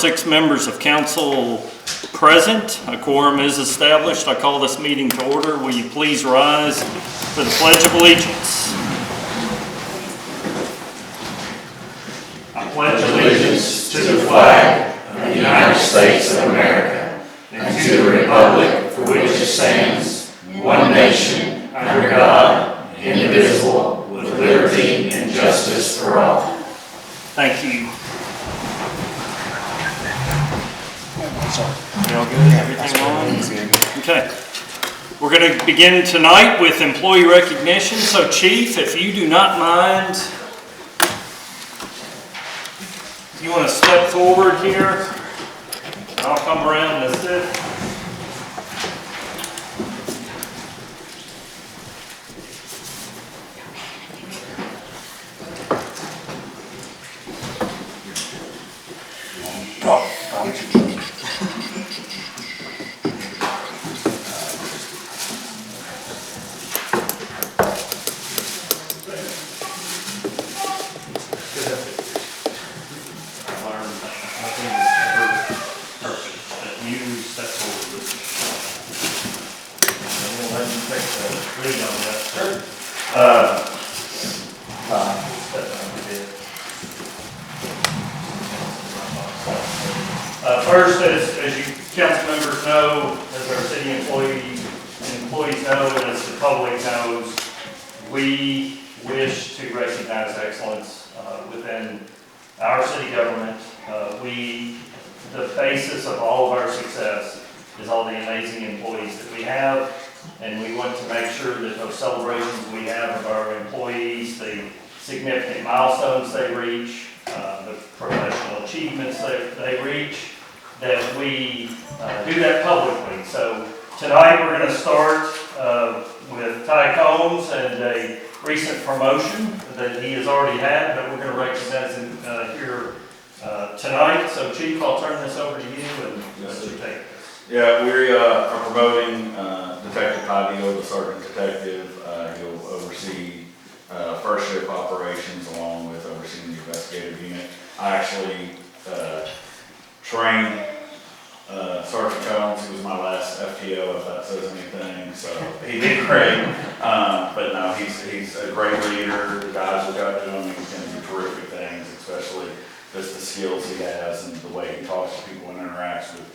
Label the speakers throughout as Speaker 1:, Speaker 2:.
Speaker 1: 6 members of council present. A quorum is established. I call this meeting to order. Will you please rise for the Pledge of Allegiance? I pledge allegiance to the flag of the United States of America and to the republic for which it stands, one nation, under God, indivisible, with liberty and justice for all. Thank you. All good? Everything on? Okay. We're going to begin tonight with employee recognition. So, Chief, if you do not mind, you want to step forward here, I'll come around and sit. First, as you council members know, as our city employees know, and as the public knows, we wish to recognize excellence within our city government. The basis of all of our success is all the amazing employees that we have, and we want to make sure that those celebrations we have of our employees, the significant milestones they reach, the professional achievements they reach, that we do that publicly. So tonight we're going to start with Ty Combs and a recent promotion that he has already had, but we're going to recognize him here tonight. So Chief, I'll turn this over to you and let you take this.
Speaker 2: Yeah, we are promoting Detective Padillo to Sergeant Detective. He'll oversee first shift operations along with overseeing the investigative unit. I actually trained Sergeant Combs. He was my last FTO, if that says anything, so he did great. But no, he's a great leader. The guys look up to him. He's going to do terrific things, especially just the skills he has and the way he talks to people and interacts with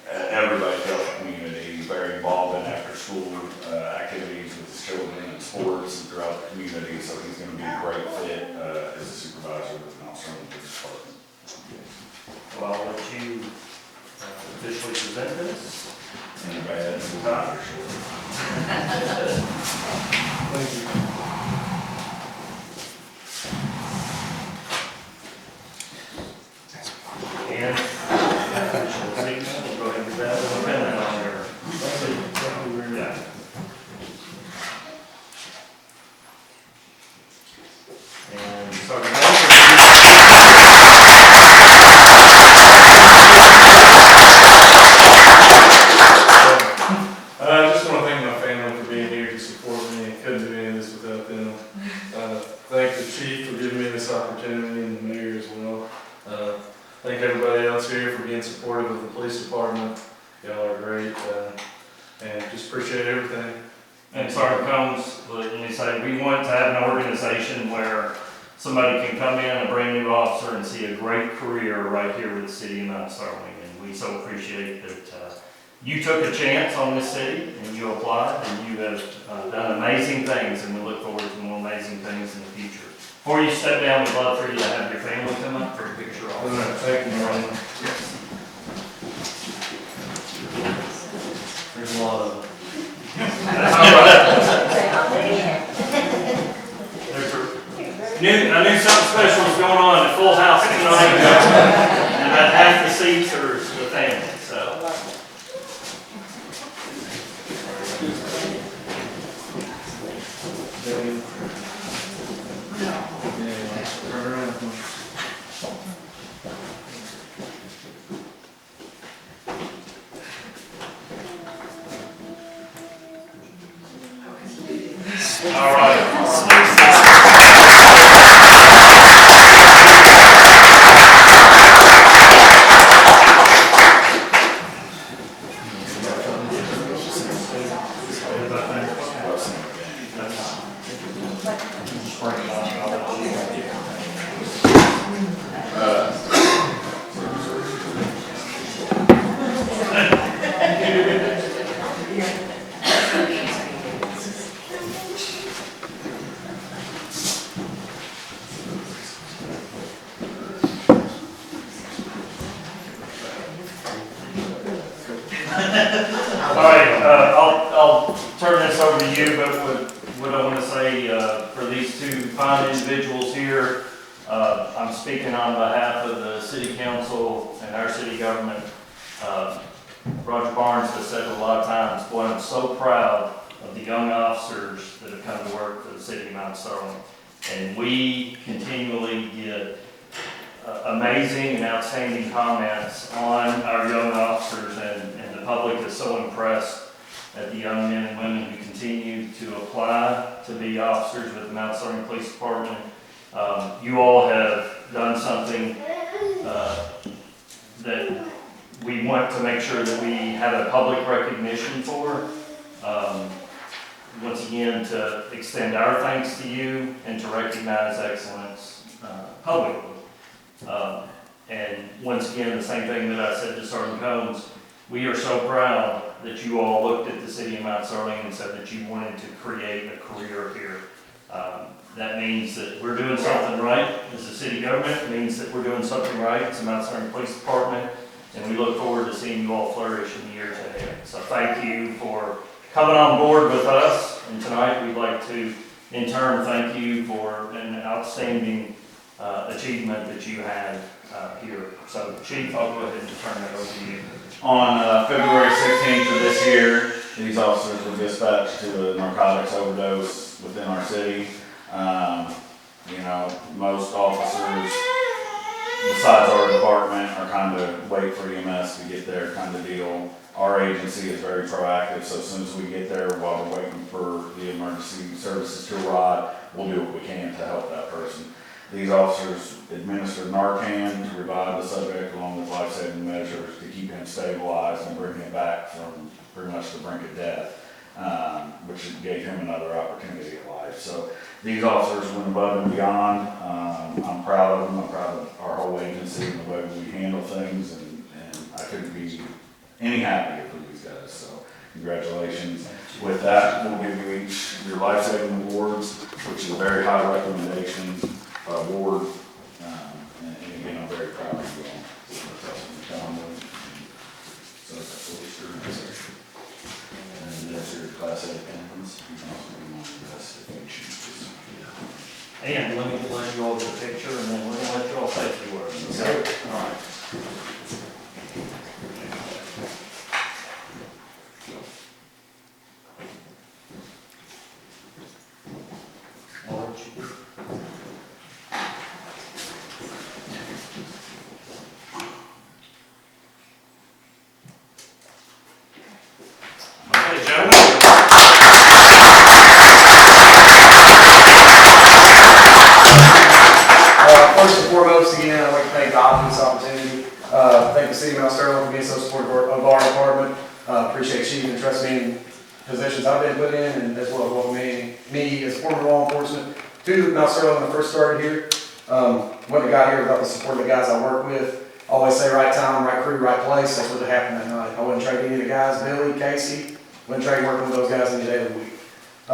Speaker 2: everybody throughout the community. He's very involved in after-school activities with his children and sports and throughout the community, so he's going to be a great fit as a supervisor with an officer in the police department.
Speaker 1: Well, I'll let you officially present this.
Speaker 2: Anybody has some time?
Speaker 1: Thank you. And we'll go ahead and do that. We'll pin that on there. Yeah. And Sergeant
Speaker 3: I just want to thank my family for being here to support me. I couldn't do any of this without them. Thank the chief for giving me this opportunity and the mayor as well. Thank everybody else here for being supportive of the police department. Y'all are great, and just appreciate everything.
Speaker 1: And Sergeant Combs, let me say, we want to have an organization where somebody can come in, a brand new officer, and see a great career right here with the city of Mount Sterling. And we so appreciate that you took a chance on this city and you applied, and you have done amazing things, and we look forward to more amazing things in the future. Before you step down, we'd love for you to have your family come up for a picture also.
Speaker 3: Thank you, Ron.
Speaker 1: Yes. There's a lot of them. I knew something special was going on at Full House tonight, and about half the seats are the family. So. All right. All right, I'll turn this over to you, but what I want to say, for these two fine individuals here, I'm speaking on behalf of the city council and our city government. Roger Barnes has said a lot of times, boy, I'm so proud of the young officers that have come to work for the city of Mount Sterling. And we continually get amazing and outstanding comments on our young officers, and the public is so impressed at the young men and women who continue to apply to be officers with the Mount Sterling Police Department. You all have done something that we want to make sure that we have a public recognition for. Once again, to extend our thanks to you and to recognize excellence publicly. And once again, the same thing that I said to Sergeant Combs, we are so proud that you all looked at the city of Mount Sterling and said that you wanted to create a career here. That means that we're doing something right as a city government. It means that we're doing something right as the Mount Sterling Police Department, and we look forward to seeing you all flourish in the years ahead. So thank you for coming on board with us, and tonight we'd like to, in turn, thank you for an outstanding achievement that you had here. So Chief, I'll go ahead and turn that over to you.
Speaker 2: On February 16th of this year, these officers were dispatched to a narcotics overdose within our city. You know, most officers, besides our department, are kind of wait for EMS to get there kind of deal. Our agency is very proactive, so as soon as we get there, while we're waiting for the emergency services to arrive, we'll do what we can to help that person. These officers administered Narcan to revive the subject along with life-saving measures to keep him stabilized and bring him back from pretty much the brink of death, which gave him another opportunity at life. So these officers went above and beyond. I'm proud of them. I'm proud of our whole agency and the way we handle things, and I couldn't be any happier for these guys. So congratulations. With that, we'll give you each your life-saving awards, which is a very high recommendation award, and again, I'm very proud of you all. So that's what we sure. And that's your class A attendance. You can also be one of the best if you choose.
Speaker 1: And let you all get a picture, and then we're gonna let you all say a few words. Okay? All right. Okay, gentlemen.
Speaker 4: First and foremost, again, I'd like to thank God for this opportunity. Thank the city of Mount Sterling for being so supportive of our department. Appreciate Chief and trusting me in positions I've been put in, and as well as welcoming me as former law enforcement to Mount Sterling when I first started here. Wouldn't have got here without the support of the guys I work with. Always say right time, right crew, right place. That's what happened that night. I wouldn't trade any of the guys, Billy, Casey. Wouldn't trade working with those guys any day of the week. I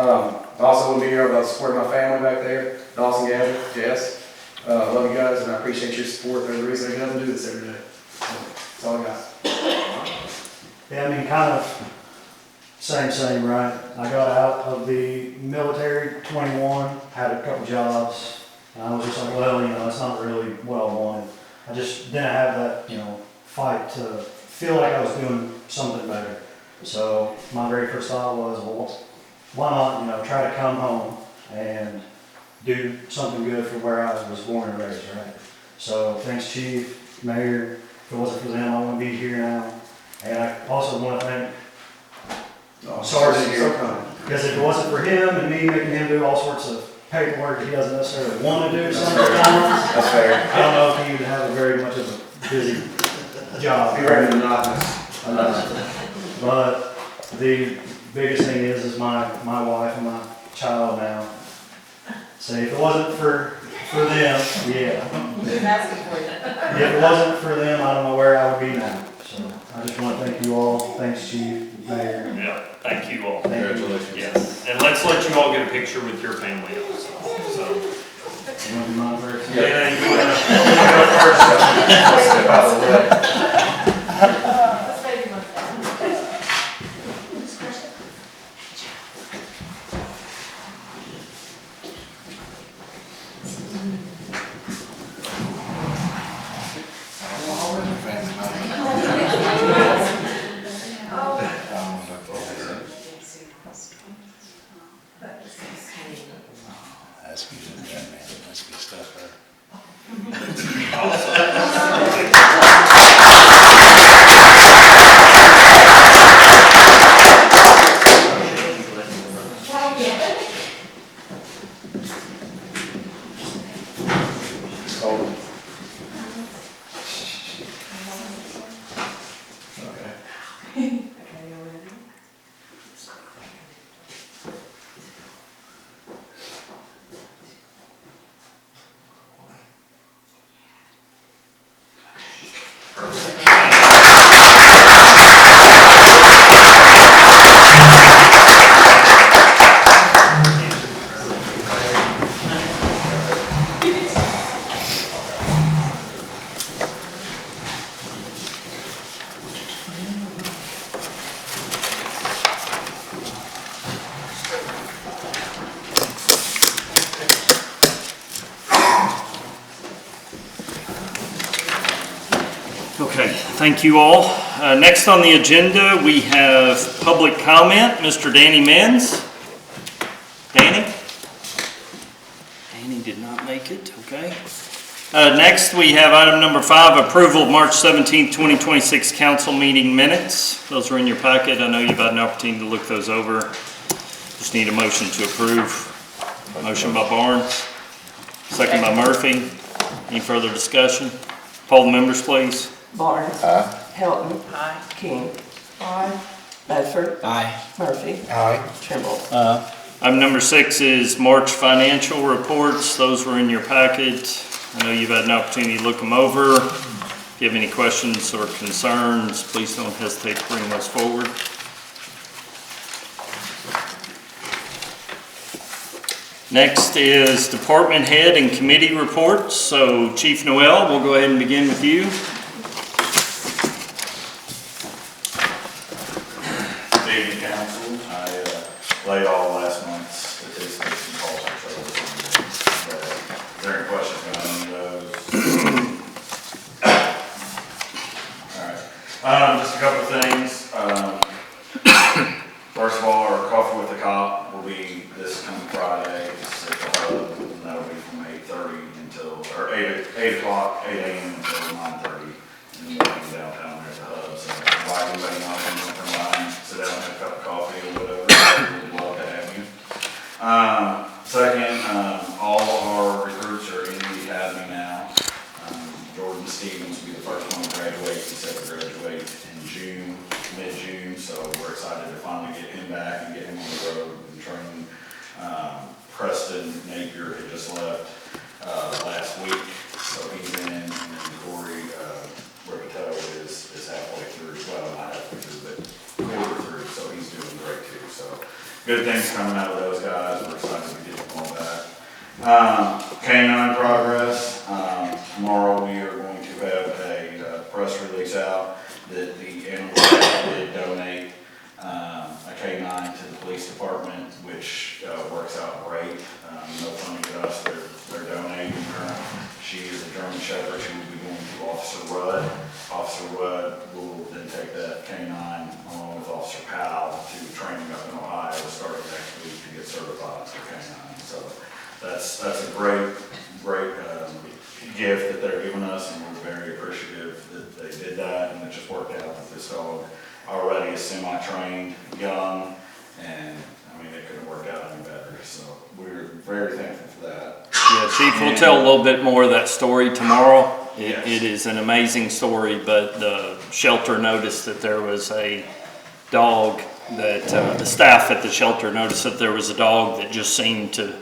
Speaker 4: also wouldn't be here without the support of my family back there. Dawson, Gavin, Jess. Love you guys, and I appreciate your support. They're the reason I get up and do this every day. That's all I got.
Speaker 5: Yeah, I mean, kind of same, right? I got out of the military, 21, had a couple jobs, and I was just like, well, you know, that's not really what I wanted. I just didn't have that, you know, fight to feel like I was doing something better. So my very first thought was, well, why not, you know, try to come home and do something good for where I was born and raised, right? So thanks, Chief, Mayor. If it wasn't for them, I wouldn't be here now. And I also want to thank Sergeant here, because if it wasn't for him and me making him do all sorts of paperwork he doesn't necessarily want to do sometimes,
Speaker 4: That's fair.
Speaker 5: I don't know if he would have very much of a busy job.
Speaker 4: Be very monotonous.
Speaker 5: But the biggest thing is my wife and my child now. Say if it wasn't for them,
Speaker 6: We've asking for you.
Speaker 5: if it wasn't for them, I don't know where I would be now. So I just want to thank you all. Thanks, Chief, Mayor.
Speaker 1: Yeah, thank you all.
Speaker 2: Congratulations.
Speaker 1: Yes, and let's let you all get a picture with your family also. So,
Speaker 5: You want to do mine first?
Speaker 1: yeah, you wanna
Speaker 6: This baby must die.
Speaker 4: Okay.
Speaker 1: Okay, thank you all. Next on the agenda, we have public comment, Mr. Danny Menz. Danny? Danny did not make it, okay. Next, we have item number 5, approval of March 17th, 2026 council meeting minutes. Those are in your packet. I know you've had an opportunity to look those over. Just need a motion to approve. Motion by Barnes, second by Murphy. Any further discussion? Poll the members, please.
Speaker 7: Barnes. Helton. King. Bedford. Murphy. Trimble.
Speaker 1: Item number 6 is March financial reports. Those were in your packet. I know you've had an opportunity to look them over. If you have any questions or concerns, please don't hesitate to bring those forward. Next is department head and committee reports. So Chief Noel, we'll go ahead and begin with you.
Speaker 2: Good evening, council. I laid all last month's statistics and calls for service. Is there any questions on any of those? All right. Just a couple of things. First of all, our Coffee with the Cop will be this coming Friday at the Hub, and that'll be from 8:30 until, or 8 o'clock, 8 a.m. until 9:30 in the morning downtown there at the Hub. So invite anybody out and come by and sit down and have a cup of coffee or whatever. We'd love to have you. Second, all our recruits are in the academy now. Jordan Stevens will be the first one to graduate. He said to graduate in June, mid-June, so we're excited to finally get him back and get him on the road and train. Preston Napier had just left last week, so he's in, and then Corey Rippetoe is halfway through, well, not halfway through, but quarter through, so he's doing great too. So good things coming out of those guys. We're excited to get them all back. K9 progress. Tomorrow we are going to have a press release out that the animal shelter did donate a K9 to the police department, which works out great. No funny to us, they're donating her. She is a German Shepherd. She will be going to Officer Rudd. Officer Rudd will then take that K9 along with Officer Powell to training up in Ohio starting next week to get certified for K9. So that's a great gift that they're giving us, and we're very appreciative that they did that, and it just worked out that this dog already is semi-trained, young, and I mean, it couldn't work out any better. So we're very thankful for that.
Speaker 1: Yeah, Chief, we'll tell a little bit more of that story tomorrow.
Speaker 2: Yes.
Speaker 1: It is an amazing story, but the shelter noticed that there was a dog that, the staff at the shelter noticed that there was a dog that just seemed to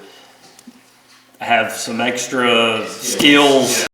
Speaker 1: have some extra skills